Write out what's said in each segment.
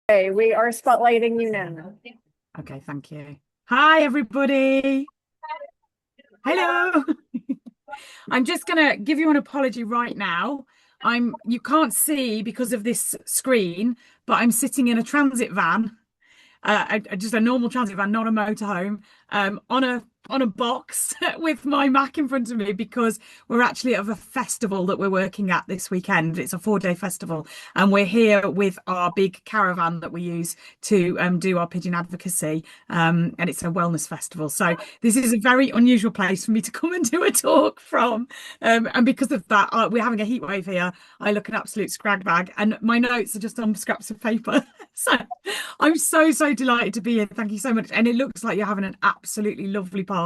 Okay, we are spotlighting you now. Okay, thank you. Hi, everybody. Hello. I'm just gonna give you an apology right now. You can't see because of this screen, but I'm sitting in a transit van, just a normal transit van, not a motorhome, on a box with my Mac in front of me because we're actually at a festival that we're working at this weekend. It's a 4-day festival, and we're here with our big caravan that we use to do our pigeon advocacy. And it's a wellness festival, so this is a very unusual place for me to come and do a talk from. And because of that, we're having a heat wave here. I look an absolute scrag bag, and my notes are just on scraps of paper. So I'm so delighted to be here. Thank you so much. And it looks like you're having an absolutely lovely party.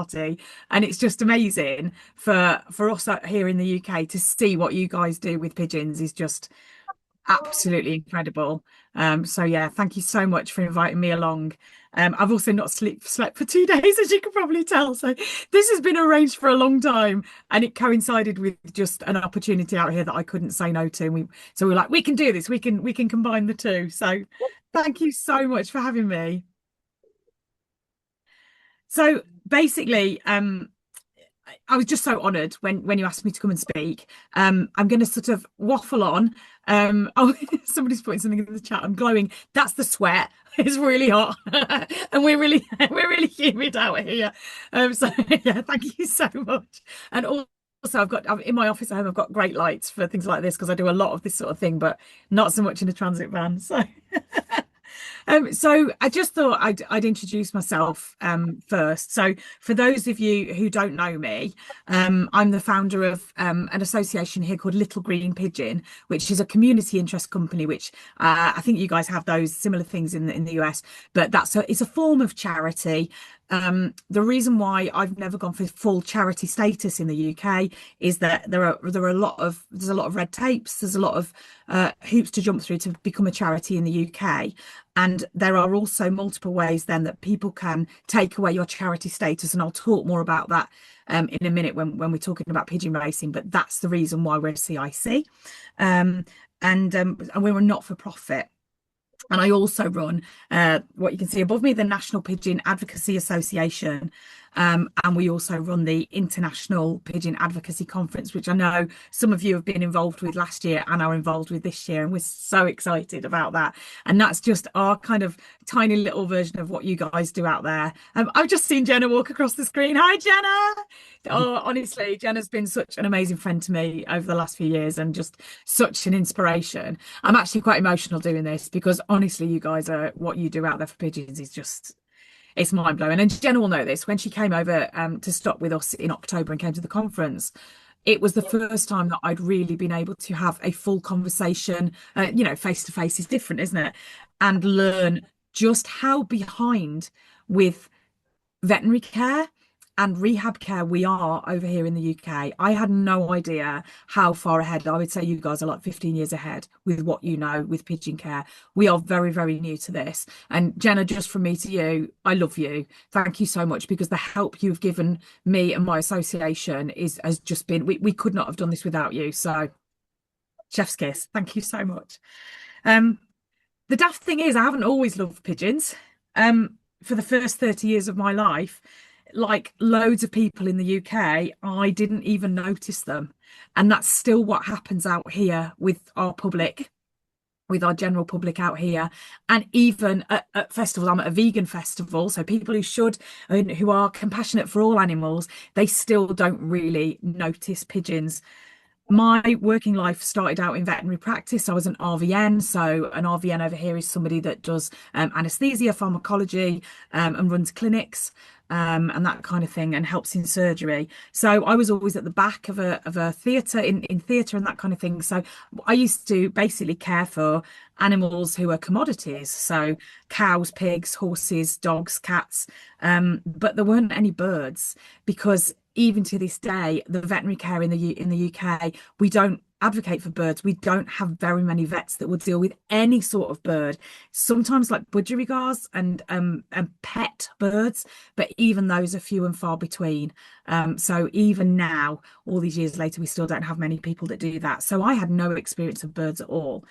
And it's just amazing for us out here in the UK to see what you guys do with pigeons is just absolutely incredible. So yeah, thank you so much for inviting me along. I've also not slept for 2 days, as you can probably tell. So this has been arranged for a long time, and it coincided with just an opportunity out here that I couldn't say no to. So we're like, we can do this. We can combine the two. So thank you so much for having me. So basically, I was just so honoured when you asked me to come and speak. I'm going to sort of waffle on. Oh, somebody's putting something in the chat. I'm glowing. That's the sweat. It's really hot, and we're really humid out here. So yeah, thank you so much. And also, I've in my office at home, I've got great lights for things like this because I do a lot of this sort of thing, but not so much in a transit van. So. So I just thought I'd introduce myself first. So for those of you who don't know me, I'm the founder of an association here called Little Green Pigeon, which is a community interest company. Which I think you guys have those similar things in the US, but it's a form of charity. The reason why I've never gone for full charity status in the UK is that there's a lot of red tapes, there's a lot of hoops to jump through to become a charity in the UK. And there are also multiple ways then that people can take away your charity status. And I'll talk more about that in a minute when we're talking about pigeon racing. But that's the reason why we're CIC. And we're a not-for-profit. And I also run what you can see above me, the National Pigeon Advocacy Association. And we also run the International Pigeon Advocacy Conference, which I know some of you have been involved with last year and are involved with this year. And we're so excited about that. And that's just our kind of tiny little version of what you guys do out there. I've just seen Jenna walk across the screen. Hi, Jenna. Oh, honestly, Jenna's been such an amazing friend to me over the last few years and just such an inspiration. I'm actually quite emotional doing this because honestly, you guys are what you do out there for pigeons is just it's mind blowing. And Jenna will know this when she came over to stop with us in October and came to the conference. It was the first time that I'd really been able to have a full conversation. Face to face is different, isn't it? And learn just how behind with veterinary care and rehab care we are over here in the UK. I had no idea how far ahead. I would say you guys are like 15 years ahead with what you know with pigeon care. We are very new to this. And Jenna, just from me to you, I love you. Thank you so much because the help you've given me and my association has just been, we could not have done this without you. So chef's kiss. Thank you so much. Um, the daft thing is I haven't always loved pigeons. For the first 30 years of my life, like loads of people in the UK, I didn't even notice them. And that's still what happens out here with our public, with our general public out here. And even at festivals, I'm at a vegan festival. So people who are compassionate for all animals, they still don't really notice pigeons. My working life started out in veterinary practice. I was an RVN. So an RVN over here is somebody that does anesthesia, pharmacology, and runs clinics. And that kind of thing, and helps in surgery. So I was always at the back of a theatre in theatre and that kind of thing. So I used to basically care for animals who are commodities. So cows, pigs, horses, dogs, cats. But there weren't any birds because even to this day, the veterinary care in the UK, we don't advocate for birds. We don't have very many vets that will deal with any sort of bird. Sometimes like budgerigars and pet birds, but even those are few and far between. So even now, all these years later, we still don't have many people that do that. So I had no experience of birds at all.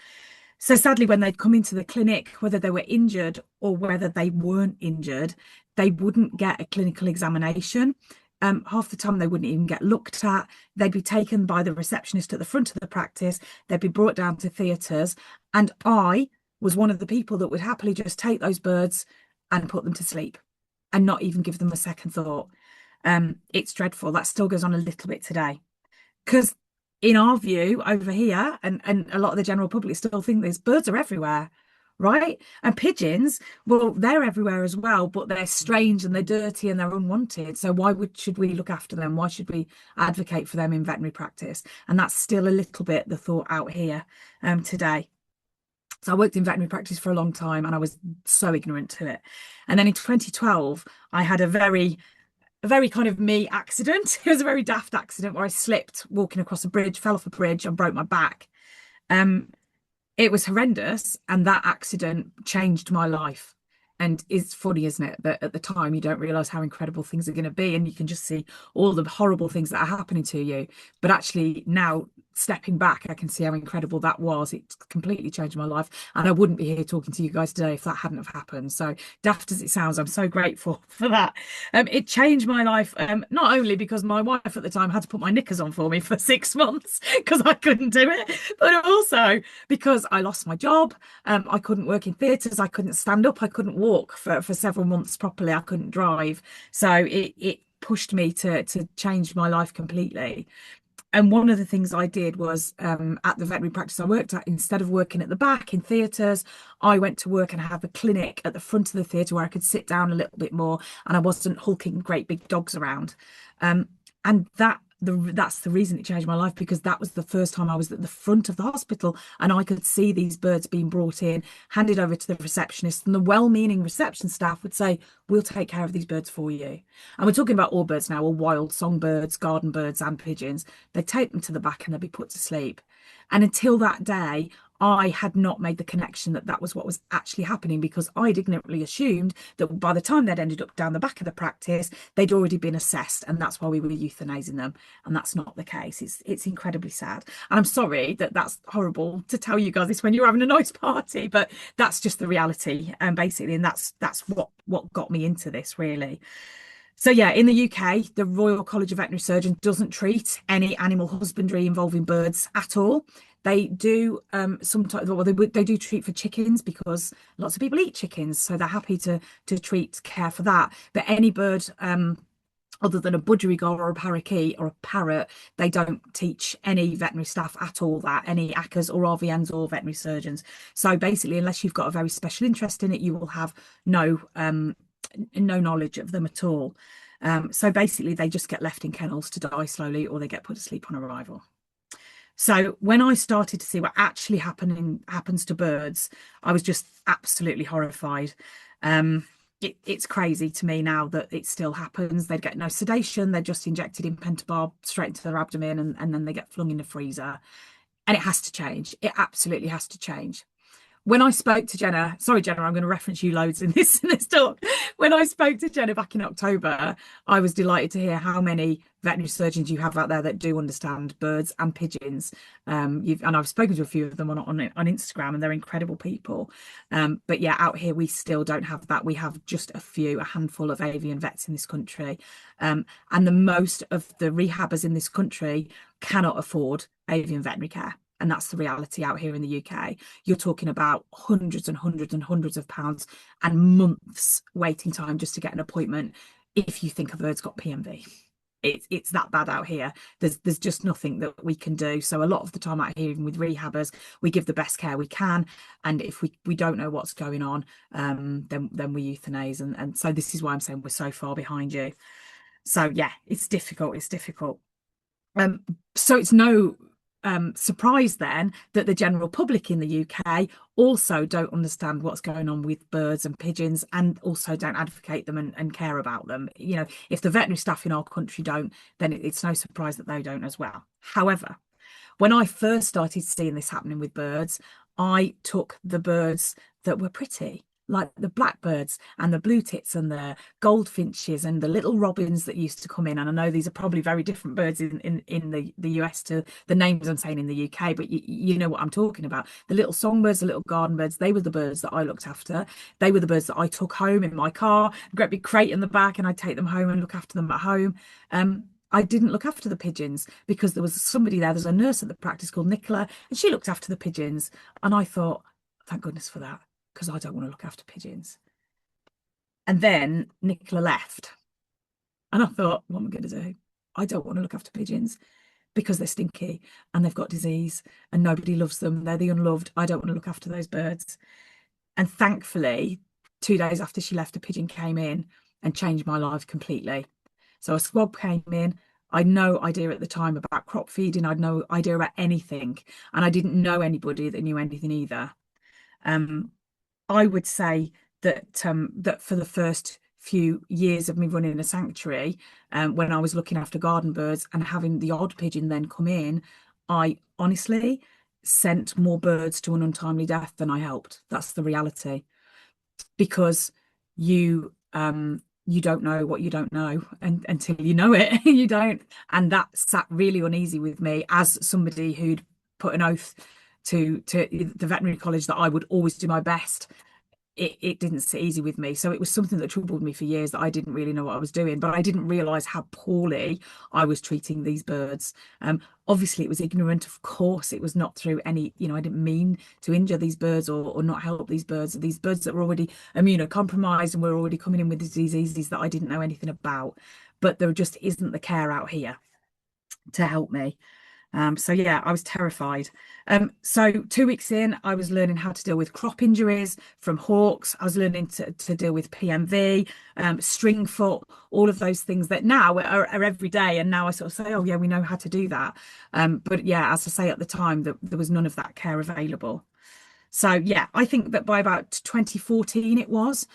So sadly, when they'd come into the clinic, whether they were injured or whether they weren't injured, they wouldn't get a clinical examination. Half the time they wouldn't even get looked at. They'd be taken by the receptionist at the front of the practice. They'd be brought down to theatres. And I was one of the people that would happily just take those birds and put them to sleep and not even give them a second thought. It's dreadful. That still goes on a little bit today. Because in our view over here, and a lot of the general public still think these birds are everywhere, right? And pigeons, well, they're everywhere as well, but they're strange and they're dirty and they're unwanted. So why should we look after them? Why should we advocate for them in veterinary practice? And that's still a little bit the thought out here today. So I worked in veterinary practice for a long time and I was so ignorant to it. And then in 2012, I had a very kind of me accident. It was a very daft accident where I slipped walking across a bridge, fell off a bridge and broke my back. It was horrendous, and that accident changed my life. And it's funny, isn't it, that at the time you don't realize how incredible things are going to be, and you can just see all the horrible things that are happening to you. But actually now, stepping back, I can see how incredible that was. It completely changed my life, and I wouldn't be here talking to you guys today if that hadn't have happened. So daft as it sounds, I'm so grateful for that. It changed my life, not only because my wife at the time had to put my knickers on for me for 6 months because I couldn't do it, but also because I lost my job. I couldn't work in theatres, I couldn't stand up, I couldn't walk for several months properly, I couldn't drive. So it pushed me to change my life completely. And one of the things I did was at the veterinary practice I worked at, instead of working at the back in theatres, I went to work and have a clinic at the front of the theatre where I could sit down a little bit more and I wasn't hulking great big dogs around. And that's the reason it changed my life, because that was the first time I was at the front of the hospital and I could see these birds being brought in, handed over to the receptionist, and the well-meaning reception staff would say, we'll take care of these birds for you. And we're talking about all birds now, all wild songbirds, garden birds and pigeons. They take them to the back and they'll be put to sleep. And until that day, I had not made the connection that that was what was actually happening, because I'd ignorantly assumed that by the time they'd ended up down the back of the practice, they'd already been assessed, and that's why we were euthanizing them. And that's not the case. It's incredibly sad. And I'm sorry that that's horrible to tell you guys this when you're having a nice party, but that's just the reality, basically. And that's what got me into this, really. So yeah, in the UK, the Royal College of Veterinary Surgeons doesn't treat any animal husbandry involving birds at all. They do sometimes, well, they do treat for chickens because lots of people eat chickens, so they're happy to treat care for that. But any bird other than a budgerigar or a parakeet or a parrot, they don't teach any veterinary staff at all that, any ACCAs or RVNs or veterinary surgeons. So basically, unless you've got a very special interest in it, you will have no knowledge of them at all. So basically, they just get left in kennels to die slowly, or they get put to sleep on arrival. So when I started to see what actually happens to birds, I was just absolutely horrified. It's crazy to me now that it still happens. They get no sedation. They're just injected in pentobarb straight into their abdomen, and then they get flung in the freezer. And it has to change. It absolutely has to change. When I spoke to Jenna, sorry, Jenna, I'm going to reference you loads in this talk. When I spoke to Jenna back in October, I was delighted to hear how many veterinary surgeons you have out there that do understand birds and pigeons. And I've spoken to a few of them on Instagram, and they're incredible people. But yeah, out here we still don't have that. We have just a handful of avian vets in this country, and the most of the rehabbers in this country cannot afford avian veterinary care. And that's the reality out here in the UK. You're talking about hundreds and hundreds and hundreds of pounds and months waiting time just to get an appointment if you think a bird's got PMV. It's that bad out here. There's just nothing that we can do. So a lot of the time out here, even with rehabbers, we give the best care we can. And if we don't know what's going on, then we euthanize. And so this is why I'm saying we're so far behind you. So yeah, it's difficult. It's difficult. So it's no surprise then that the general public in the UK also don't understand what's going on with birds and pigeons, and also don't advocate them and care about them. You know, if the veterinary staff in our country don't, then it's no surprise that they don't as well. However, when I first started seeing this happening with birds, I took the birds that were pretty, like the blackbirds and the blue tits and the goldfinches and the little robins that used to come in. And I know these are probably very different birds in the US to the names I'm saying in the UK, but you know what I'm talking about. The little songbirds, the little garden birds, they were the birds that I looked after. They were the birds that I took home in my car, a great big crate in the back, and I'd take them home and look after them at home. I didn't look after the pigeons because there was somebody there. There's a nurse at the practice called Nicola, and she looked after the pigeons. And I thought, thank goodness for that, because I don't want to look after pigeons. And then Nicola left. And I thought, what am I going to do? I don't want to look after pigeons because they're stinky and they've got disease and nobody loves them. They're the unloved. I don't want to look after those birds. And thankfully, 2 days after she left, a pigeon came in and changed my life completely. So a squab came in. I had no idea at the time about crop feeding. I had no idea about anything. And I didn't know anybody that knew anything either. I would say that that for the first few years of me running a sanctuary, when I was looking after garden birds and having the odd pigeon then come in, I honestly sent more birds to an untimely death than I helped. That's the reality. Because you don't know what you don't know, and until you know it, you don't. And that sat really uneasy with me as somebody who'd put an oath to the veterinary college that I would always do my best. It didn't sit easy with me. So it was something that troubled me for years, that I didn't really know what I was doing, but I didn't realize how poorly I was treating these birds. Obviously it was ignorant, of course. It was not through any, I didn't mean to injure these birds or not help these birds that were already immunocompromised and were already coming in with diseases that I didn't know anything about. But there just isn't the care out here to help me. So yeah, I was terrified. So 2 weeks in, I was learning how to deal with crop injuries from hawks. I was learning to deal with PMV, string foot, all of those things that now are every day. And now I sort of say, oh yeah, we know how to do that. But yeah, as I say, at the time, there was none of that care available. So yeah, I think that by about 2014 it was,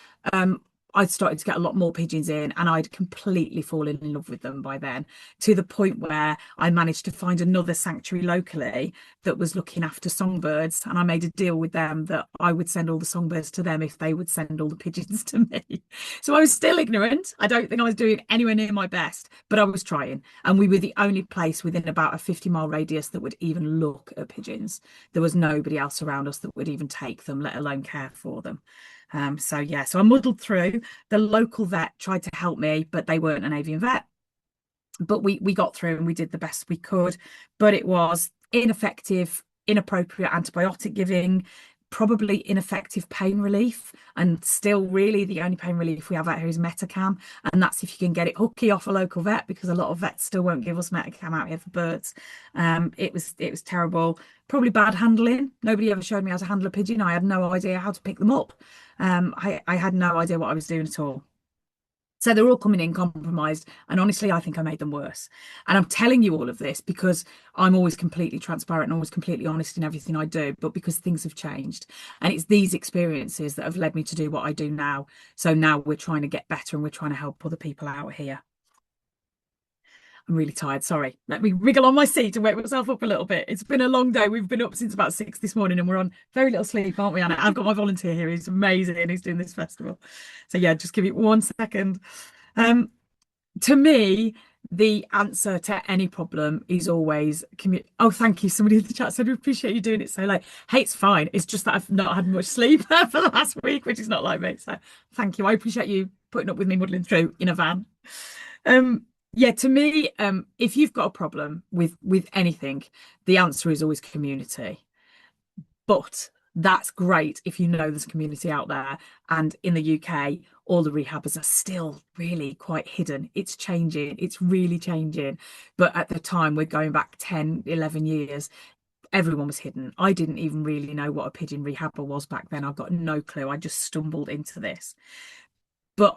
I'd started to get a lot more pigeons in, and I'd completely fallen in love with them by then, to the point where I managed to find another sanctuary locally that was looking after songbirds. And I made a deal with them that I would send all the songbirds to them if they would send all the pigeons to me. So I was still ignorant. I don't think I was doing anywhere near my best, but I was trying. And we were the only place within about a 50-mile radius that would even look at pigeons. There was nobody else around us that would even take them, let alone care for them. So yeah, so I muddled through. The local vet tried to help me, but they weren't an avian vet. But we got through and we did the best we could. But it was ineffective, inappropriate antibiotic giving, probably ineffective pain relief. And still really the only pain relief we have out here is Metacam. And that's if you can get it hooky off a local vet, because a lot of vets still won't give us Metacam out here for birds. It was terrible. Probably bad handling. Nobody ever showed me how to handle a pigeon. I had no idea how to pick them up. I had no idea what I was doing at all. So they're all coming in compromised. And honestly, I think I made them worse. And I'm telling you all of this because I'm always completely transparent and always completely honest in everything I do, but because things have changed. And it's these experiences that have led me to do what I do now. So now we're trying to get better and we're trying to help other people out here. I'm really tired. Sorry. Let me wriggle on my seat and wake myself up a little bit. It's been a long day. We've been up since about 6 this morning and we're on very little sleep, aren't we, Anna? I've got my volunteer here. He's amazing and he's doing this festival. So yeah, just give me 1 second. To me, the answer to any problem is always commute. Oh, thank you. Somebody in the chat said, we appreciate you doing it so late. Hey, it's fine. It's just that I've not had much sleep for the last week, which is not like me. So thank you. I appreciate you putting up with me muddling through in a van. Yeah, to me, if you've got a problem with anything, the answer is always community. But that's great if you know there's a community out there. And in the UK, all the rehabbers are still really quite hidden. It's changing. It's really changing. But at the time, we're going back 10, 11 years. Everyone was hidden. I didn't even really know what a pigeon rehabber was back then. I've got no clue. I just stumbled into this. But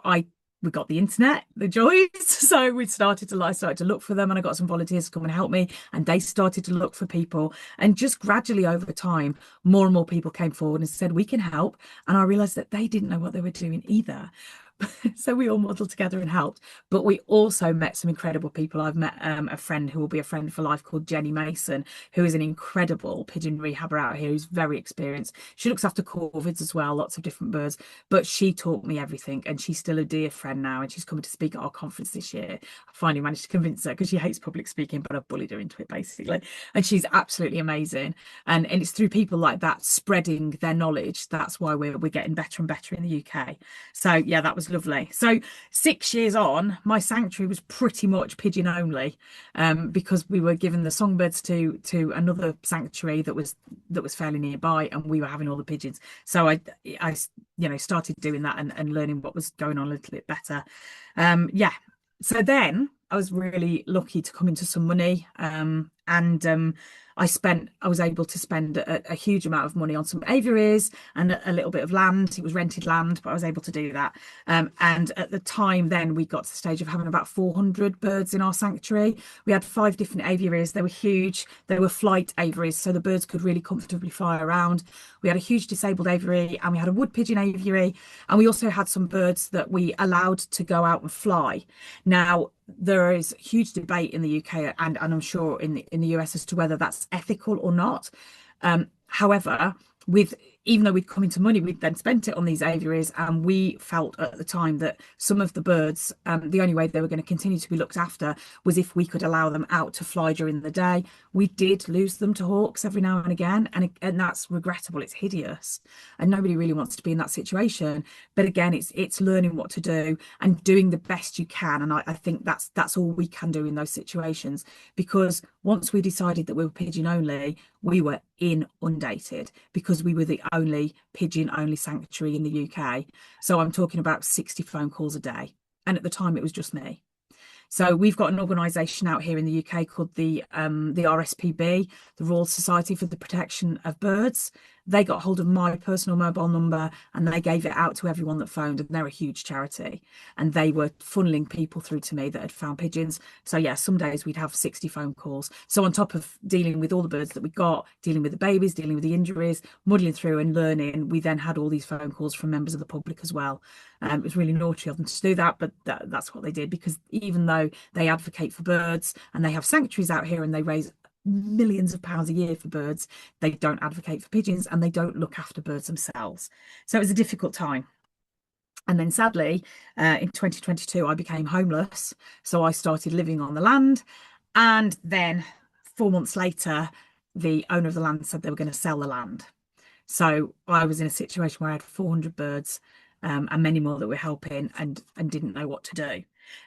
we got the internet, the joys. So I started to look for them, and I got some volunteers to come and help me, and they started to look for people. And just gradually over time, more and more people came forward and said, we can help. And I realized that they didn't know what they were doing either. So we all modelled together and helped. But we also met some incredible people. I've met a friend who will be a friend for life called Jenny Mason, who is an incredible pigeon rehabber out here who's very experienced. She looks after corvids as well, lots of different birds, but she taught me everything, and she's still a dear friend now, and she's coming to speak at our conference this year. I finally managed to convince her because she hates public speaking, but I've bullied her into it basically. And she's absolutely amazing. And it's through people like that spreading their knowledge, that's why we're getting better and better in the UK. So yeah, that was lovely. So 6 years on, my sanctuary was pretty much pigeon only, because we were given the songbirds to another sanctuary that was fairly nearby, and we were having all the pigeons. So I started doing that and learning what was going on a little bit better. Yeah. So then I was really lucky to come into some money, and I was able to spend a huge amount of money on some aviaries and a little bit of land. It was rented land, but I was able to do that. And at the time then we got to the stage of having about 400 birds in our sanctuary. We had 5 different aviaries. They were huge. They were flight aviaries, so the birds could really comfortably fly around. We had a huge disabled aviary, and we had a wood pigeon aviary, and we also had some birds that we allowed to go out and fly. Now, there is huge debate in the UK and I'm sure in the US as to whether that's ethical or not. However, even though we'd come into money, we'd then spent it on these aviaries, and we felt at the time that some of the birds, the only way they were going to continue to be looked after was if we could allow them out to fly during the day. We did lose them to hawks every now and again, and that's regrettable. It's hideous, and nobody really wants to be in that situation. But again, it's learning what to do and doing the best you can, and I think that's all we can do in those situations, because once we decided that we were pigeon only, we were inundated because we were the only pigeon only sanctuary in the UK. So I'm talking about 60 phone calls a day, and at the time it was just me. So we've got an organisation out here in the UK called the RSPB, the Royal Society for the Protection of Birds. They got hold of my personal mobile number and they gave it out to everyone that phoned, and they're a huge charity. And they were funneling people through to me that had found pigeons. So yeah, some days we'd have 60 phone calls. So on top of dealing with all the birds that we got, dealing with the babies, dealing with the injuries, muddling through and learning, we then had all these phone calls from members of the public as well. It was really naughty of them to do that, but that's what they did, because even though they advocate for birds and they have sanctuaries out here and they raise millions of pounds a year for birds, they don't advocate for pigeons and they don't look after birds themselves. So it was a difficult time. And then sadly, in 2022, I became homeless. So I started living on the land. And then 4 months later, the owner of the land said they were going to sell the land. So I was in a situation where I had 400 birds, and many more that were helping, and didn't know what to do.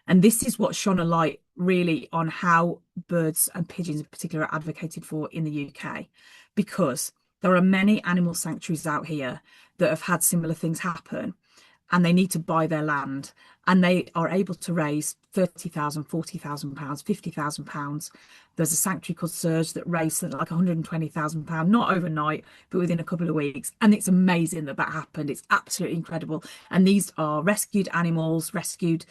And this is what shone a light really on how birds and pigeons in particular are advocated for in the UK, because there are many animal sanctuaries out here that have had similar things happen, and they need to buy their land, and they are able to raise £30,000, £40,000, £50,000. There's a sanctuary called Surge that raised something like £120,000, not overnight, but within a couple of weeks. And it's amazing that happened. It's absolutely incredible. And these are rescued animals, rescued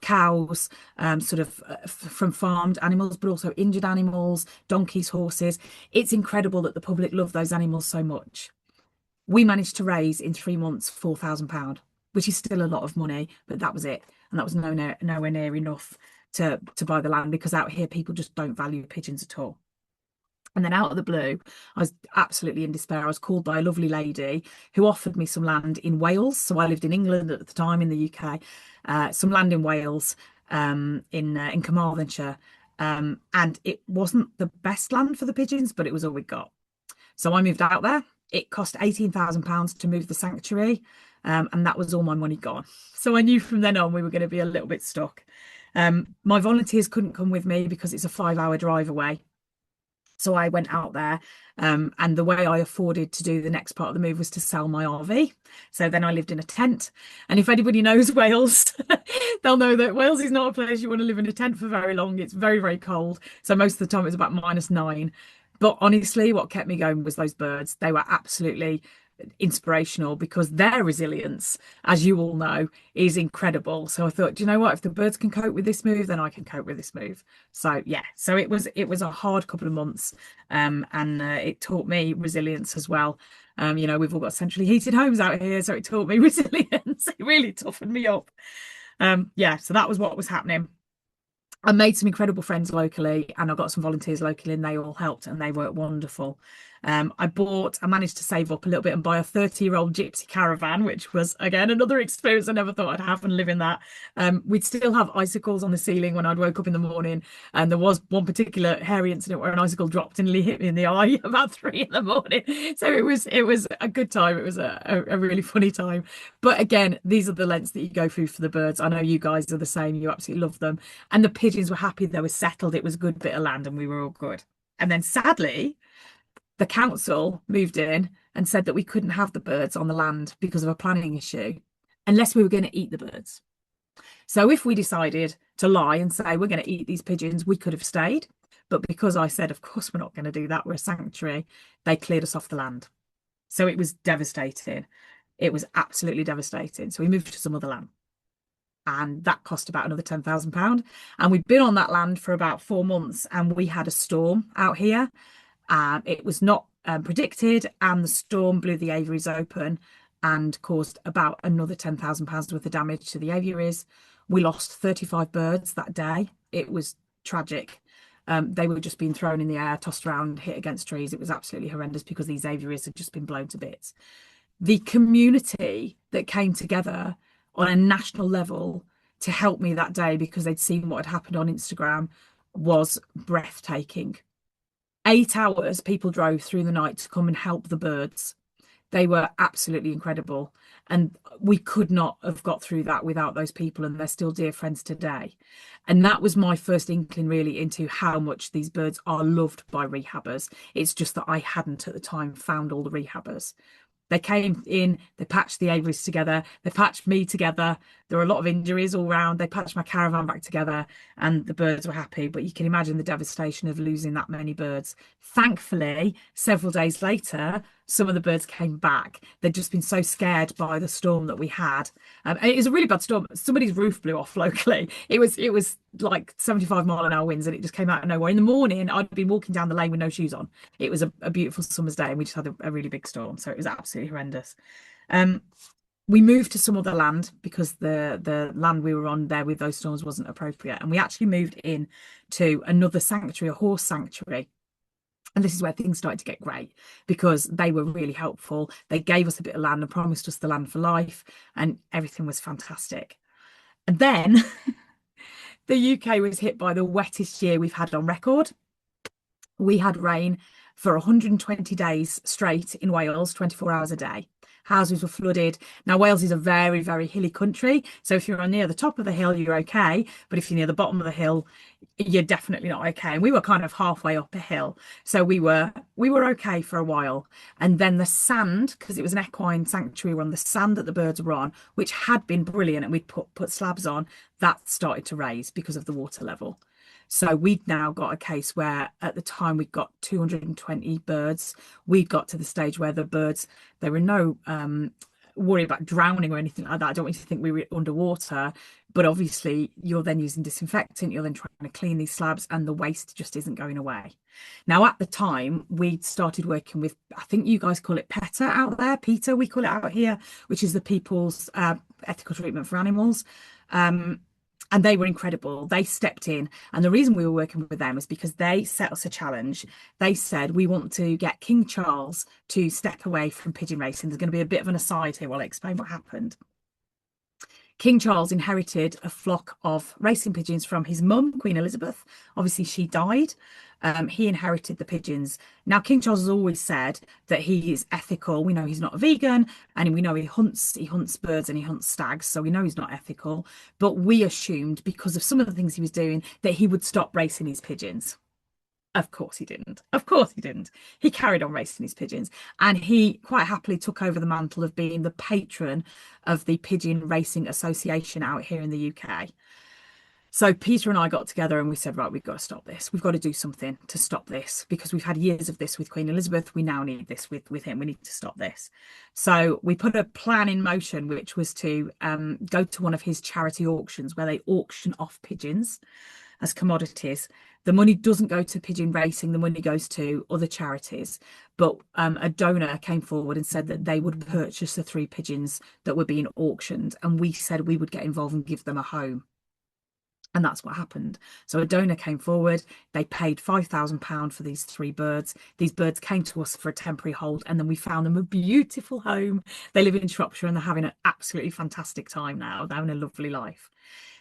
cows, from farmed animals, but also injured animals, donkeys, horses. It's incredible that the public love those animals so much. We managed to raise in 3 months £4,000, which is still a lot of money, but that was it. And that was nowhere near enough to buy the land, because out here people just don't value pigeons at all. And then out of the blue, I was absolutely in despair. I was called by a lovely lady who offered me some land in Wales. So I lived in England at the time, in the UK, some land in Wales, in Carmarthenshire. And it wasn't the best land for the pigeons, but it was all we got. So I moved out there. It cost £18,000 to move the sanctuary, and that was all my money gone. So I knew from then on we were going to be a little bit stuck. My volunteers couldn't come with me because it's a 5-hour drive away. So I went out there, and the way I afforded to do the next part of the move was to sell my RV. So then I lived in a tent. And if anybody knows Wales, they'll know that Wales is not a place you want to live in a tent for very long. It's very, very cold. So most of the time it was about -9. But honestly, what kept me going was those birds. They were absolutely inspirational because their resilience, as you all know, is incredible. So I thought, do you know what? If the birds can cope with this move, then I can cope with this move. So yeah, so it was a hard couple of months, and it taught me resilience as well. We've all got centrally heated homes out here, so it taught me resilience. It really toughened me up. Yeah, so that was what was happening. I made some incredible friends locally, and I got some volunteers locally, and they all helped, and they were wonderful. I managed to save up a little bit and buy a 30-year-old gypsy caravan, which was again another experience I never thought I'd have and live in that. We'd still have icicles on the ceiling when I'd woke up in the morning, and there was one particular hairy incident where an icicle dropped and hit me in the eye about 3 in the morning. So it was a good time. It was a really funny time. But again, these are the lengths that you go through for the birds. I know you guys are the same. You absolutely love them. And the pigeons were happy. They were settled. It was a good bit of land and we were all good. And then sadly, the council moved in and said that we couldn't have the birds on the land because of a planning issue unless we were going to eat the birds. So if we decided to lie and say we're going to eat these pigeons, we could have stayed. But because I said, of course, we're not going to do that, we're a sanctuary, they cleared us off the land. So it was devastating. It was absolutely devastating. So we moved to some other land. And that cost about another £10,000. And we'd been on that land for about 4 months, and we had a storm out here. It was not predicted, and the storm blew the aviaries open and caused about another £10,000 worth of damage to the aviaries. We lost 35 birds that day. It was tragic. They were just being thrown in the air, tossed around, hit against trees. It was absolutely horrendous because these aviaries had just been blown to bits. The community that came together on a national level to help me that day because they'd seen what had happened on Instagram was breathtaking. 8 hours people drove through the night to come and help the birds. They were absolutely incredible. And we could not have got through that without those people, and they're still dear friends today. And that was my first inkling really into how much these birds are loved by rehabbers. It's just that I hadn't at the time found all the rehabbers. They came in, they patched the aviaries together, they patched me together. There were a lot of injuries all round. They patched my caravan back together and the birds were happy. But you can imagine the devastation of losing that many birds. Thankfully, several days later, some of the birds came back. They'd just been so scared by the storm that we had. It was a really bad storm. Somebody's roof blew off locally. It was like 75-mile-an-hour winds, and it just came out of nowhere. In the morning, I'd been walking down the lane with no shoes on. It was a beautiful summer's day, and we just had a really big storm. So it was absolutely horrendous. We moved to some other land because the land we were on there with those storms wasn't appropriate. And we actually moved in to another sanctuary, a horse sanctuary. And this is where things started to get great because they were really helpful. They gave us a bit of land and promised us the land for life, and everything was fantastic. And then the UK was hit by the wettest year we've had on record. We had rain for 120 days straight in Wales, 24 hours a day. Houses were flooded. Now, Wales is a very, very hilly country. So if you're near the top of the hill, you're okay. But if you're near the bottom of the hill, you're definitely not okay. And we were kind of halfway up a hill. So we were okay for a while. And then the sand, because it was an equine sanctuary, we were on the sand that the birds were on, which had been brilliant, and we'd put slabs on, that started to raise because of the water level. So we'd now got a case where at the time we'd got 220 birds. We'd got to the stage where the birds, there were no worry about drowning or anything like that. I don't want you to think we were underwater, but obviously you're then using disinfectant, you're then trying to clean these slabs, and the waste just isn't going away. Now, at the time, we'd started working with, I think you guys call it PETA out there, PETA, we call it out here, which is the People's Ethical Treatment for Animals. And they were incredible. They stepped in. And the reason we were working with them is because they set us a challenge. They said, we want to get King Charles to step away from pigeon racing. There's going to be a bit of an aside here while I explain what happened. King Charles inherited a flock of racing pigeons from his mum, Queen Elizabeth. Obviously, she died. He inherited the pigeons. Now, King Charles has always said that he is ethical. We know he's not a vegan, and we know he hunts birds and he hunts stags, so we know he's not ethical. But we assumed, because of some of the things he was doing, that he would stop racing his pigeons. Of course he didn't. Of course he didn't. He carried on racing his pigeons, and he quite happily took over the mantle of being the patron of the Pigeon Racing Association out here in the UK. So Peter and I got together and we said, right, we've got to stop this. We've got to do something to stop this because we've had years of this with Queen Elizabeth. We now need this with him. We need to stop this. So we put a plan in motion, which was to go to one of his charity auctions where they auction off pigeons as commodities. The money doesn't go to pigeon racing, the money goes to other charities. But a donor came forward and said that they would purchase the 3 pigeons that were being auctioned. And we said we would get involved and give them a home. And that's what happened. So a donor came forward, they paid £5,000 for these 3 birds. These birds came to us for a temporary hold, and then we found them a beautiful home. They live in Shropshire and they're having an absolutely fantastic time now. They're having a lovely life.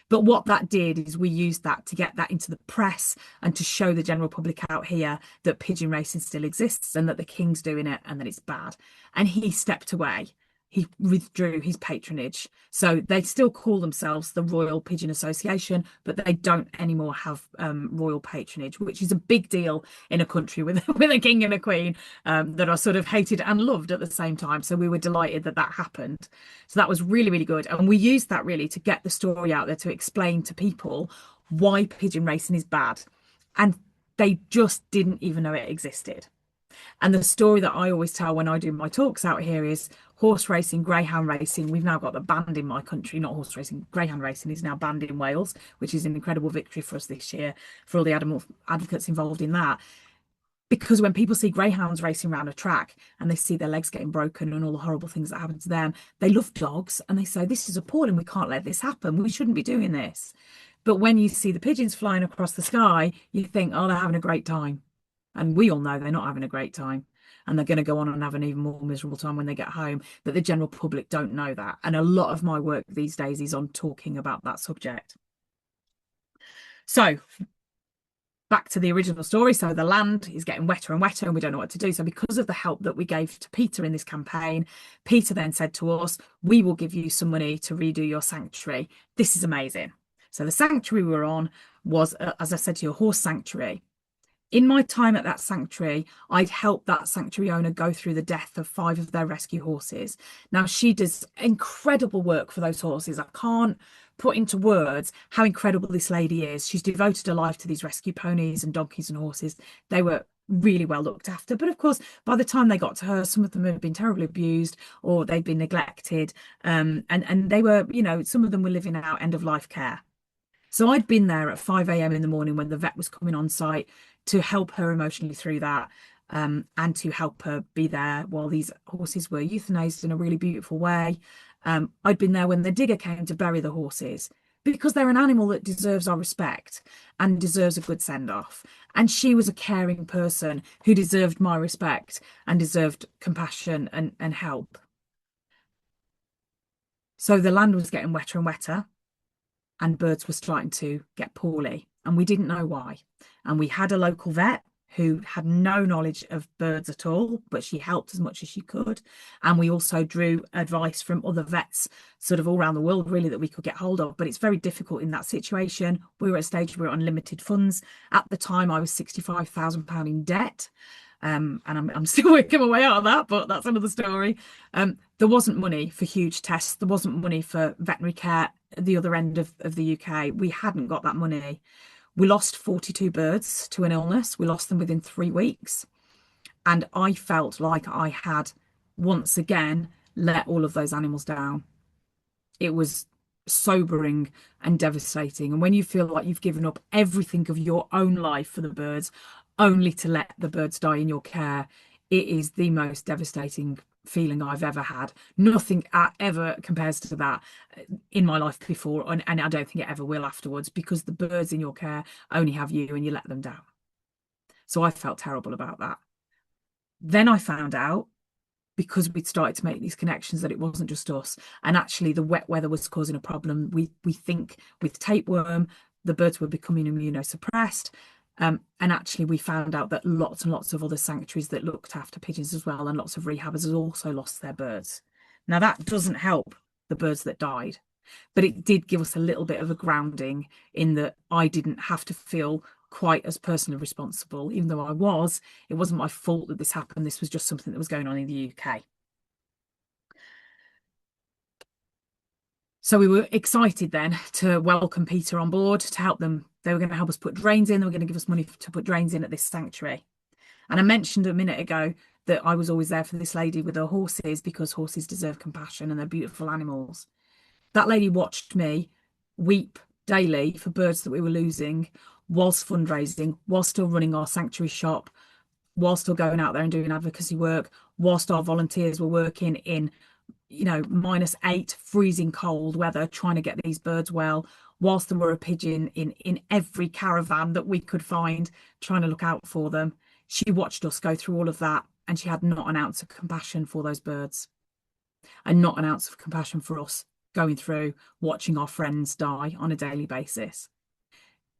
But what that did is we used that to get that into the press and to show the general public out here that pigeon racing still exists and that the King's doing it and that it's bad. And he stepped away. He withdrew his patronage. So they still call themselves the Royal Pigeon Association, but they don't anymore have royal patronage, which is a big deal in a country with, with a king and a queen that are sort of hated and loved at the same time. So we were delighted that that happened. So that was really, really good. And we used that really to get the story out there, to explain to people why pigeon racing is bad. And they just didn't even know it existed. And the story that I always tell when I do my talks out here is horse racing, greyhound racing. We've now got that banned in my country, not horse racing, greyhound racing is now banned in Wales, which is an incredible victory for us this year, for all the animal advocates involved in that. Because when people see greyhounds racing around a track and they see their legs getting broken and all the horrible things that happen to them, they love dogs and they say, this is appalling. We can't let this happen. We shouldn't be doing this. But when you see the pigeons flying across the sky, you think, oh, they're having a great time. And we all know they're not having a great time. And they're going to go on and have an even more miserable time when they get home. But the general public don't know that. And a lot of my work these days is on talking about that subject. So back to the original story. So the land is getting wetter and wetter and we don't know what to do. So because of the help that we gave to Peter in this campaign, Peter then said to us, we will give you some money to redo your sanctuary. This is amazing. So the sanctuary we were on was, as I said to you, a horse sanctuary. In my time at that sanctuary, I'd helped that sanctuary owner go through the death of 5 of their rescue horses. Now, she does incredible work for those horses. I can't put into words how incredible this lady is. She's devoted her life to these rescue ponies and donkeys and horses. They were really well looked after. But of course, by the time they got to her, some of them had been terribly abused or they'd been neglected. And they were, you know, some of them were living out end of life care. So I'd been there at 5 a.m. in the morning when the vet was coming on site to help her emotionally through that, and to help her be there while these horses were euthanized in a really beautiful way. I'd been there when the digger came to bury the horses because they're an animal that deserves our respect and deserves a good send-off. And she was a caring person who deserved my respect and deserved compassion and help. So the land was getting wetter and wetter, and birds were starting to get poorly, and we didn't know why. And we had a local vet who had no knowledge of birds at all, but she helped as much as she could. And we also drew advice from other vets sort of all around the world, really, that we could get hold of. But it's very difficult in that situation. We were at a stage where we were on limited funds. At the time, I was £65,000 in debt. And I'm still working my way out of that, but that's another story. There wasn't money for huge tests. There wasn't money for veterinary care at the other end of the UK. We hadn't got that money. We lost 42 birds to an illness. We lost them within 3 weeks. And I felt like I had once again let all of those animals down. It was sobering and devastating. And when you feel like you've given up everything of your own life for the birds, only to let the birds die in your care, it is the most devastating feeling I've ever had. Nothing ever compares to that in my life before, and I don't think it ever will afterwards, because the birds in your care only have you and you let them down. So I felt terrible about that. Then I found out, because we'd started to make these connections, that it wasn't just us, and actually the wet weather was causing a problem. We think with tapeworm, the birds were becoming immunosuppressed. And actually we found out that lots and lots of other sanctuaries that looked after pigeons as well, and lots of rehabbers, has also lost their birds. Now that doesn't help the birds that died, but it did give us a little bit of a grounding in that I didn't have to feel quite as personally responsible, even though I was. It wasn't my fault that this happened. This was just something that was going on in the UK. So we were excited then to welcome Peter on board to help them. They were going to help us put drains in. They were going to give us money to put drains in at this sanctuary. And I mentioned a minute ago that I was always there for this lady with her horses because horses deserve compassion and they're beautiful animals. That lady watched me weep daily for birds that we were losing whilst fundraising, whilst still running our sanctuary shop, whilst still going out there and doing advocacy work, whilst our volunteers were working in, -8 freezing cold weather, trying to get these birds well, whilst there were a pigeon in every caravan that we could find, trying to look out for them. She watched us go through all of that, and she had not an ounce of compassion for those birds, and not an ounce of compassion for us going through watching our friends die on a daily basis.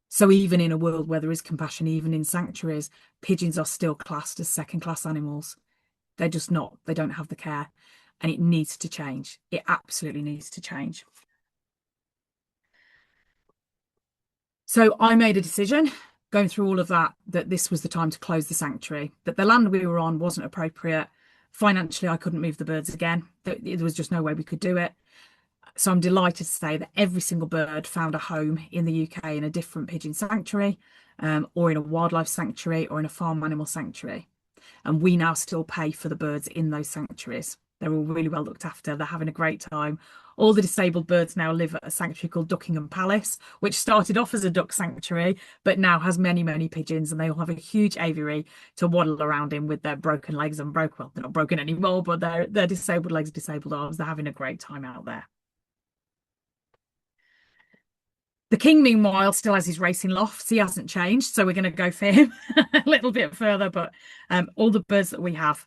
So even in a world where there is compassion, even in sanctuaries, pigeons are still classed as second-class animals. They're just not. They don't have the care, and it needs to change. It absolutely needs to change. So I made a decision going through all of that this was the time to close the sanctuary, that the land we were on wasn't appropriate. Financially, I couldn't move the birds again. There was just no way we could do it. So I'm delighted to say that every single bird found a home in the UK in a different pigeon sanctuary, or in a wildlife sanctuary, or in a farm animal sanctuary. And we now still pay for the birds in those sanctuaries. They're all really well looked after. They're having a great time. All the disabled birds now live at a sanctuary called Duckingham Palace, which started off as a duck sanctuary, but now has many, many pigeons, and they all have a huge aviary to waddle around in with their broken legs and well, they're not broken anymore, but they're disabled legs, disabled arms. They're having a great time out there. The king, meanwhile, still has his racing lofts. He hasn't changed, so we're going to go for him a little bit further. But all the birds that we have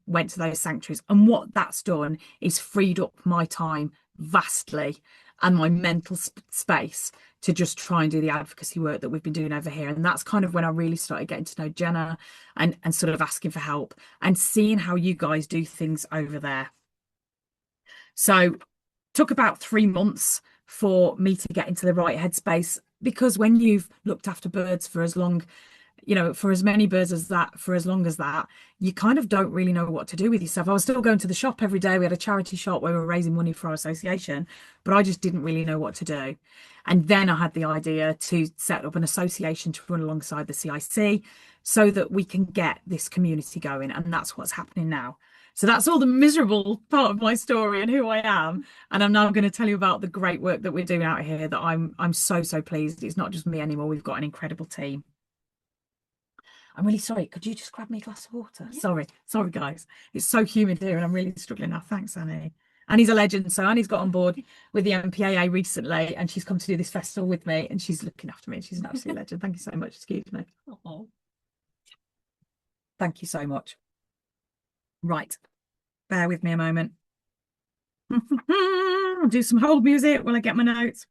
went to those sanctuaries. And what that's done is freed up my time vastly and my mental space to just try and do the advocacy work that we've been doing over here. And that's kind of when I really started getting to know Jenna and sort of asking for help and seeing how you guys do things over there. So took about 3 months for me to get into the right headspace, because when you've looked after birds for as long, for as many birds as that, for as long as that, you kind of don't really know what to do with yourself. I was still going to the shop every day. We had a charity shop where we were raising money for our association, but I just didn't really know what to do. And then I had the idea to set up an association to run alongside the CIC so that we can get this community going. And that's what's happening now. So that's all the miserable part of my story and who I am. And I'm now going to tell you about the great work that we're doing out here, that I'm so, so pleased. It's not just me anymore. We've got an incredible team. I'm really sorry. Could you just grab me a glass of water? Yeah. Sorry, guys. It's so humid here and I'm really struggling now. Thanks, Annie. Annie's a legend. So Annie's got on board with the MPAA recently, and she's come to do this festival with me, and she's looking after me. She's an absolute legend. Thank you so much. Excuse me. Oh. Thank you so much. Right. Bear with me a moment. I'll do some hold music while I get my notes.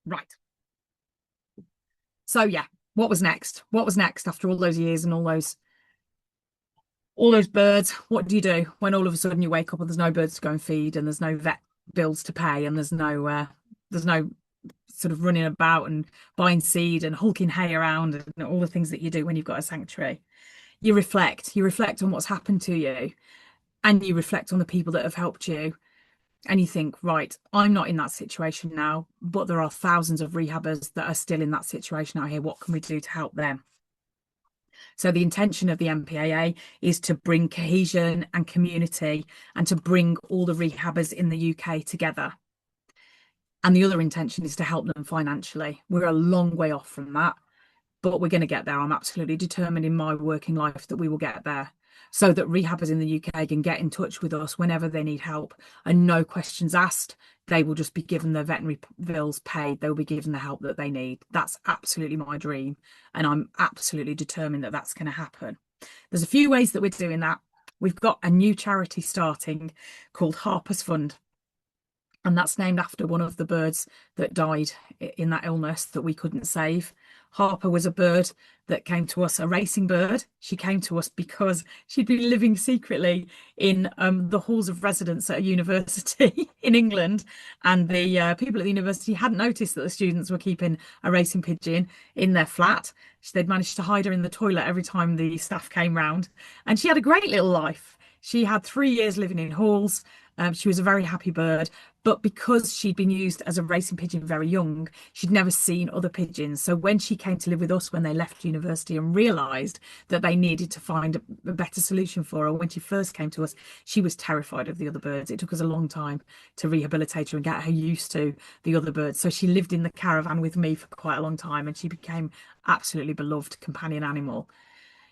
Right. So yeah, what was next? What was next after all those years and all those birds? What do you do when all of a sudden you wake up and there's no birds to go and feed, and there's no vet bills to pay, and there's no sort of running about and buying seed and hulking hay around and all the things that you do when you've got a sanctuary? You reflect on what's happened to you, and you reflect on the people that have helped you. And you think, right, I'm not in that situation now, but there are thousands of rehabbers that are still in that situation out here. What can we do to help them? So the intention of the MPAA is to bring cohesion and community, and to bring all the rehabbers in the UK together. And the other intention is to help them financially. We're a long way off from that, but we're going to get there. I'm absolutely determined in my working life that we will get there, so that rehabbers in the UK can get in touch with us whenever they need help, and no questions asked. They will just be given their veterinary bills paid. They'll be given the help that they need. That's absolutely my dream, and I'm absolutely determined that that's going to happen. There's a few ways that we're doing that. We've got a new charity starting called Harper's Fund. And that's named after one of the birds that died in that illness that we couldn't save. Harper was a bird that came to us, a racing bird. She came to us because she'd been living secretly in the halls of residence at a university in England. And the people at the university hadn't noticed that the students were keeping a racing pigeon in their flat. They'd managed to hide her in the toilet every time the staff came round. And she had a great little life. She had 3 years living in halls. She was a very happy bird, but because she'd been used as a racing pigeon very young, she'd never seen other pigeons. So when she came to live with us when they left university and realised that they needed to find a better solution for her, when she first came to us, she was terrified of the other birds. It took us a long time to rehabilitate her and get her used to the other birds. So she lived in the caravan with me for quite a long time, and she became absolutely beloved companion animal.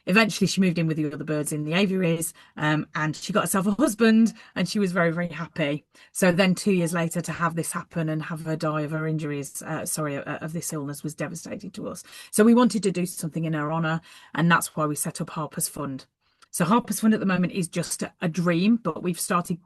Eventually, she moved in with the other birds in the aviaries, and she got herself a husband, and she was very, very happy. So then 2 years later, to have this happen and have her die of her injuries, of this illness, was devastating to us. So we wanted to do something in her honour, and that's why we set up Harper's Fund. So Harper's Fund at the moment is just a dream, but we've started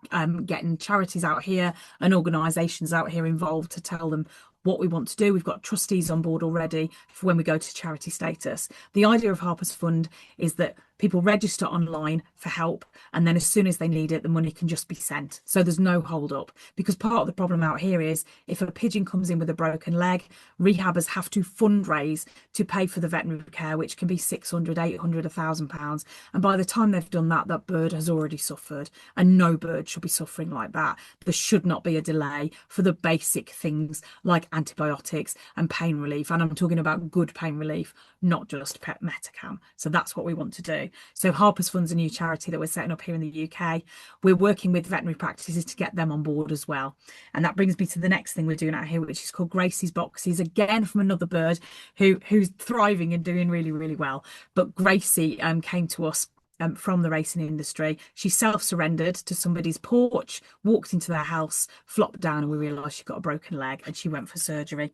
getting charities out here and organisations out here involved to tell them what we want to do. We've got trustees on board already for when we go to charity status. The idea of Harper's Fund is that people register online for help, and then as soon as they need it, the money can just be sent. So there's no hold up, because part of the problem out here is if a pigeon comes in with a broken leg, rehabbers have to fundraise to pay for the veterinary care, which can be 600, 800, £1,000. And by the time they've done that, that bird has already suffered, and no bird should be suffering like that. There should not be a delay for the basic things like antibiotics and pain relief. And I'm talking about good pain relief, not just pet Metacam. So that's what we want to do. So Harper's Fund's a new charity that we're setting up here in the UK. We're working with veterinary practices to get them on board as well. And that brings me to the next thing we're doing out here, which is called Gracie's Boxes, again from another bird who's thriving and doing really, really well. But Gracie came to us from the racing industry. She self-surrendered to somebody's porch, walked into their house, flopped down, and we realised she got a broken leg and she went for surgery.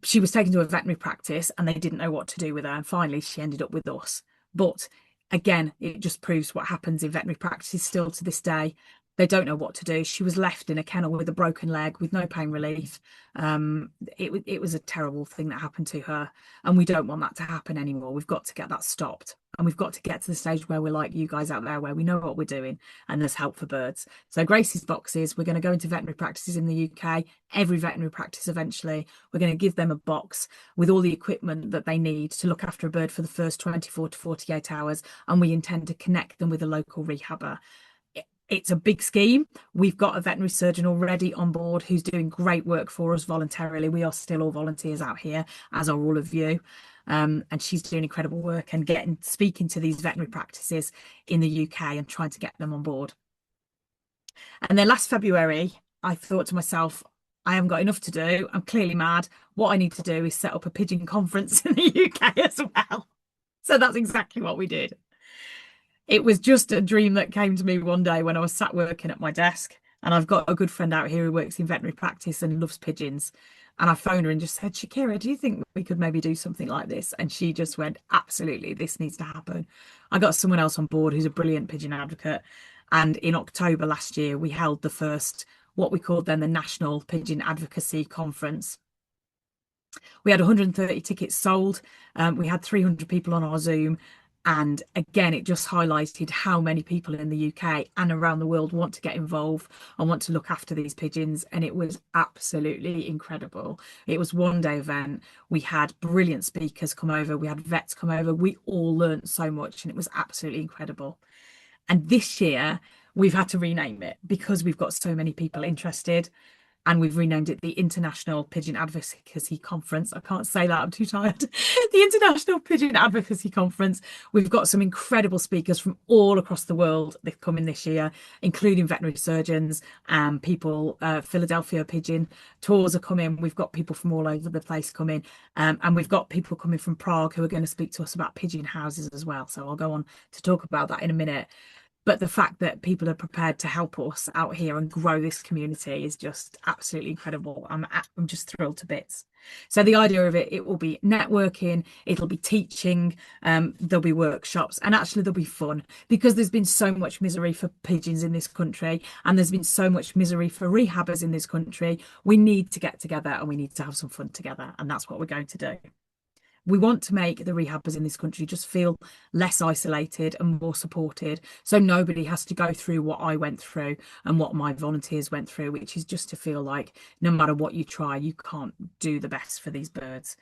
She was taken to a veterinary practice and they didn't know what to do with her. And finally, she ended up with us. But again, it just proves what happens in veterinary practices still to this day. They don't know what to do. She was left in a kennel with a broken leg with no pain relief. It was a terrible thing that happened to her. And we don't want that to happen anymore. We've got to get that stopped. And we've got to get to the stage where we're like you guys out there, where we know what we're doing and there's help for birds. So Gracie's Boxes, we're going to go into veterinary practices in the UK, every veterinary practice eventually. We're going to give them a box with all the equipment that they need to look after a bird for the first 24 to 48 hours. And we intend to connect them with a local rehabber. It's a big scheme. We've got a veterinary surgeon already on board who's doing great work for us voluntarily. We are still all volunteers out here, as are all of you. And she's doing incredible work and speaking to these veterinary practices in the UK and trying to get them on board. And then last February, I thought to myself, I haven't got enough to do. I'm clearly mad. What I need to do is set up a pigeon conference in the UK as well. So that's exactly what we did. It was just a dream that came to me one day when I was sat working at my desk. And I've got a good friend out here who works in veterinary practice and loves pigeons. And I phoned her and just said, Shakira, do you think we could maybe do something like this? And she just went, absolutely, this needs to happen. I got someone else on board who's a brilliant pigeon advocate. And in October last year, we held the first, what we called then the National Pigeon Advocacy Conference. We had 130 tickets sold. We had 300 people on our Zoom. And again, it just highlighted how many people in the UK and around the world want to get involved and want to look after these pigeons. And it was absolutely incredible. It was one day event. We had brilliant speakers come over. We had vets come over. We all learned so much and it was absolutely incredible. And this year we've had to rename it because we've got so many people interested. And we've renamed it the International Pigeon Advocacy Conference. I can't say that, I'm too tired. The International Pigeon Advocacy Conference. We've got some incredible speakers from all across the world that come in this year, including veterinary surgeons and people, Philadelphia Pigeon tours are coming. We've got people from all over the place coming. And we've got people coming from Prague who are going to speak to us about pigeon houses as well. So I'll go on to talk about that in a minute. But the fact that people are prepared to help us out here and grow this community is just absolutely incredible. I'm just thrilled to bits. So the idea of it will be networking, it'll be teaching, there'll be workshops, and actually there'll be fun, because there's been so much misery for pigeons in this country, and there's been so much misery for rehabbers in this country. We need to get together and we need to have some fun together, and that's what we're going to do. We want to make the rehabbers in this country just feel less isolated and more supported. So nobody has to go through what I went through and what my volunteers went through, which is just to feel like no matter what you try, you can't do the best for these birds.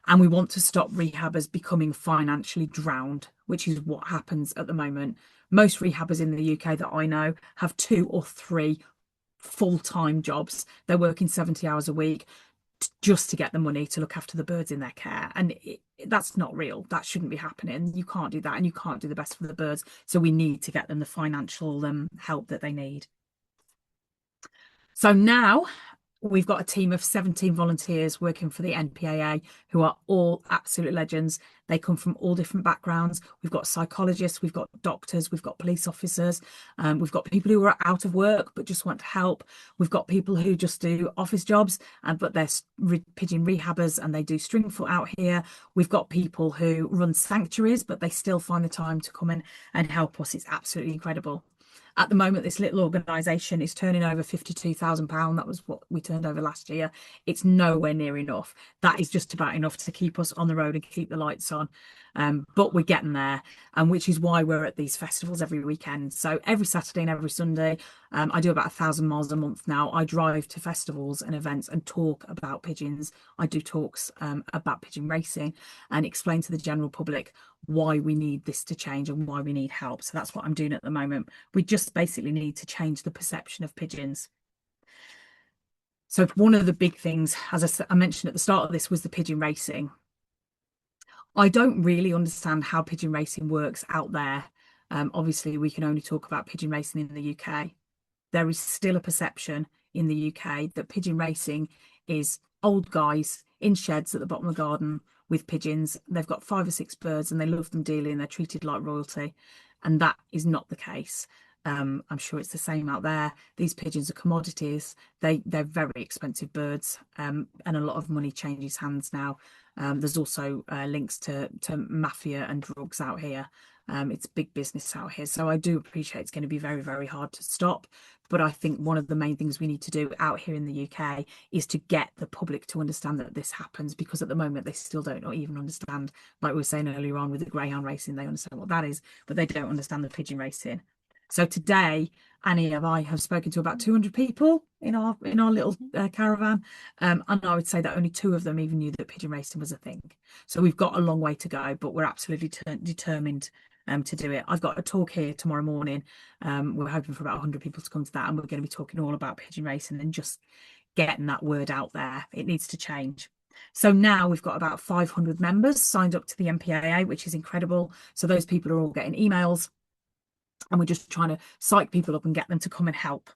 And we want to stop rehabbers becoming financially drowned, which is what happens at the moment. Most rehabbers in the UK that I know have 2 or 3 full-time jobs. They're working 70 hours a week just to get the money to look after the birds in their care, and that's not real. That shouldn't be happening. You can't do that, and you can't do the best for the birds. So we need to get them the financial help that they need. So now we've got a team of 17 volunteers working for the NPAA who are all absolute legends. They come from all different backgrounds. We've got psychologists, we've got doctors, we've got police officers, we've got people who are out of work but just want to help. We've got people who just do office jobs, but they're pigeon rehabbers and they do string foot out here. We've got people who run sanctuaries, but they still find the time to come in and help us. It's absolutely incredible. At the moment, this little organisation is turning over £52,000. That was what we turned over last year. It's nowhere near enough. That is just about enough to keep us on the road and keep the lights on. But we're getting there, and which is why we're at these festivals every weekend. So every Saturday and every Sunday, I do about 1,000 miles a month now. I drive to festivals and events and talk about pigeons. I do talks about pigeon racing and explain to the general public why we need this to change and why we need help. So that's what I'm doing at the moment. We just basically need to change the perception of pigeons. So one of the big things, as I mentioned at the start of this, was the pigeon racing. I don't really understand how pigeon racing works out there. Obviously, we can only talk about pigeon racing in the UK. There is still a perception in the UK that pigeon racing is old guys in sheds at the bottom of the garden with pigeons. They've got 5 or 6 birds and they love them dearly and they're treated like royalty. And that is not the case. I'm sure it's the same out there. These pigeons are commodities. They're very expensive birds, and a lot of money changes hands now. There's also links to mafia and drugs out here. It's big business out here. So I do appreciate it's going to be very, very hard to stop. But I think one of the main things we need to do out here in the UK is to get the public to understand that this happens, because at the moment they still don't even understand, like we were saying earlier on with the greyhound racing, they understand what that is, but they don't understand the pigeon racing. So today, Annie and I have spoken to about 200 people in our little caravan, and I would say that only 2 of them even knew that pigeon racing was a thing. So we've got a long way to go, but we're absolutely determined to do it. I've got a talk here tomorrow morning. We're hoping for about 100 people to come to that, and we're going to be talking all about pigeon racing and just getting that word out there. It needs to change. So now we've got about 500 members signed up to the NPAA, which is incredible. So those people are all getting emails, and we're just trying to psych people up and get them to come and help.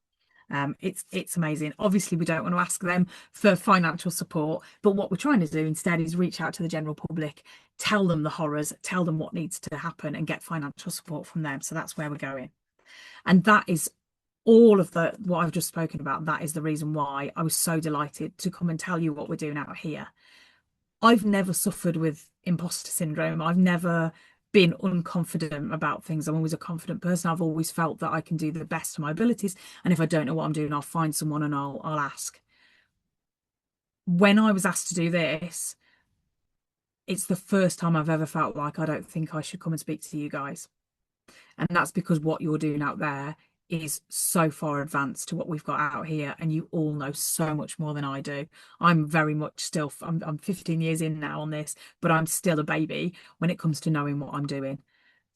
It's amazing. Obviously, we don't want to ask them for financial support, but what we're trying to do instead is reach out to the general public, tell them the horrors, tell them what needs to happen, and get financial support from them. So that's where we're going. And that is all of what I've just spoken about. That is the reason why I was so delighted to come and tell you what we're doing out here. I've never suffered with imposter syndrome. I've never been unconfident about things. I'm always a confident person. I've always felt that I can do the best of my abilities. And if I don't know what I'm doing, I'll find someone and I'll ask. When I was asked to do this, it's the first time I've ever felt like I don't think I should come and speak to you guys. And that's because what you're doing out there is so far advanced to what we've got out here, and you all know so much more than I do. I'm very much still, I'm 15 years in now on this, but I'm still a baby when it comes to knowing what I'm doing.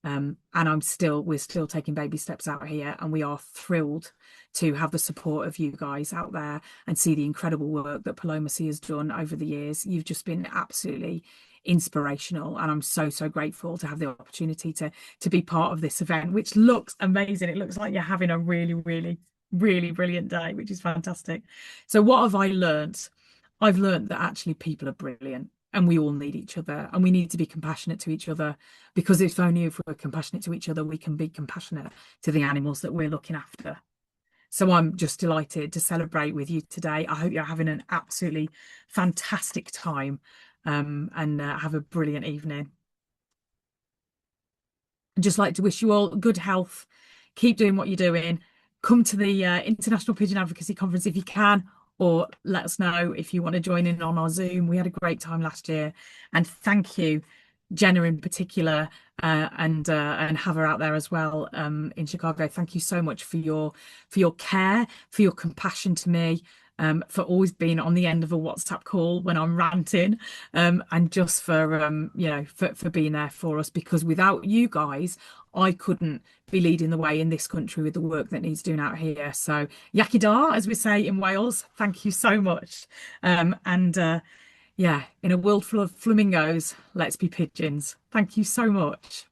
And we're still taking baby steps out here, and we are thrilled to have the support of you guys out there and see the incredible work that Palomacy has done over the years. You've just been absolutely inspirational, and I'm so grateful to have the opportunity to be part of this event, which looks amazing. It looks like you're having a really brilliant day, which is fantastic. So what have I learned? I've learned that actually people are brilliant. and we all need each other, and we need to be compassionate to each other, because if only if we're compassionate to each other, we can be compassionate to the animals that we're looking after. So I'm just delighted to celebrate with you today. I hope you're having an absolutely fantastic time, and have a brilliant evening. I'd just like to wish you all good health. Keep doing what you're doing. Come to the International Pigeon Advocacy Conference if you can, or let us know if you want to join in on our Zoom. We had a great time last year. And thank you, Jenna in particular, and Hava out there as well, in Chicago. Thank you so much for your care, for your compassion to me, for always being on the end of a WhatsApp call when I'm ranting, and just for for being there for us, because without you guys, I couldn't be leading the way in this country with the work that needs doing out here. So Yaki da, as we say in Wales, thank you so much. Yeah, in a world full of flamingos, let's be pigeons. Thank you so much.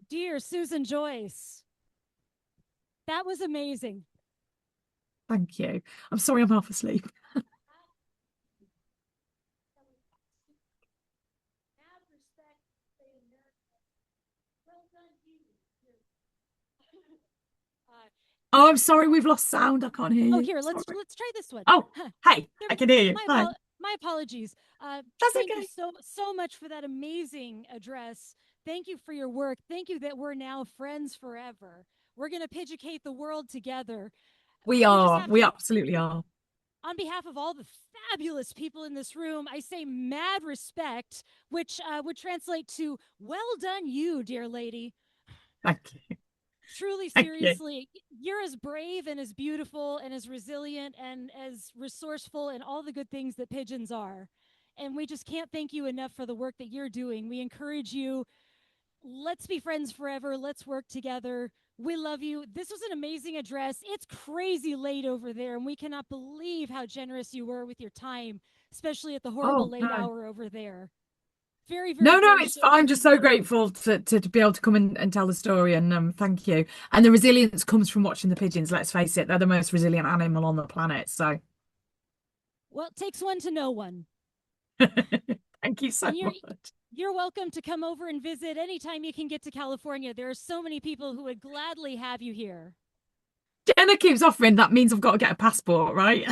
Dear Susan Joyce, that was amazing. Thank you. I'm sorry I'm half asleep. Oh, I'm sorry, we've lost sound. I can't hear you. Oh, here, let's Sorry. try this one. Oh, hey, I can hear you. Hi. My apologies. That's thank okay. you so much for that amazing address. Thank you for your work. Thank you that we're now friends forever. We're going to pigeonate the world together. We are. We absolutely are. On behalf of all the fabulous people in this room, I say mad respect, which would translate to well done you, dear lady. Thank you. Truly, seriously, you're as brave and as beautiful and as resilient and as resourceful and all the good things that pigeons are. And we just can't thank you enough for the work that you're doing. We encourage you. Let's be friends forever. Let's work together. We love you. This was an amazing address. It's crazy late over there, and we cannot believe how generous you were with your time, especially at the horrible late hour over there. Very, very no, it's fine. I'm just so grateful to be able to come and tell the story, and thank you. And the resilience comes from watching the pigeons. Let's face it, they're the most resilient animal on the planet. So, well, it takes one to know one. Thank you so much. You're welcome to come over and visit anytime you can get to California. There are so many people who would gladly have you here. Jenna keeps offering. That means I've got to get a passport, right?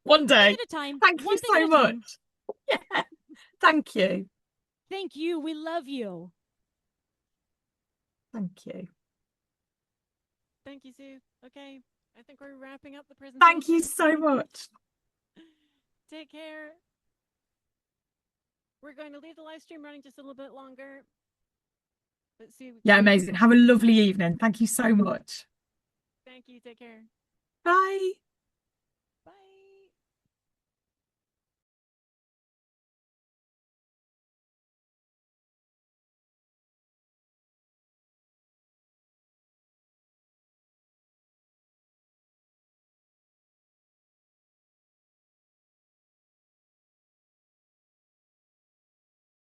One day. At a time. Thank you so much. Yeah. Thank you. Thank you. We love you. Thank you. Thank you, Sue. Okay, I think we're wrapping up the presentation. Thank you so much. Take care. We're going to leave the live stream running just a little bit longer. But Sue. Yeah, amazing. Have a lovely evening. Thank you so much. Thank you. Take care. Bye.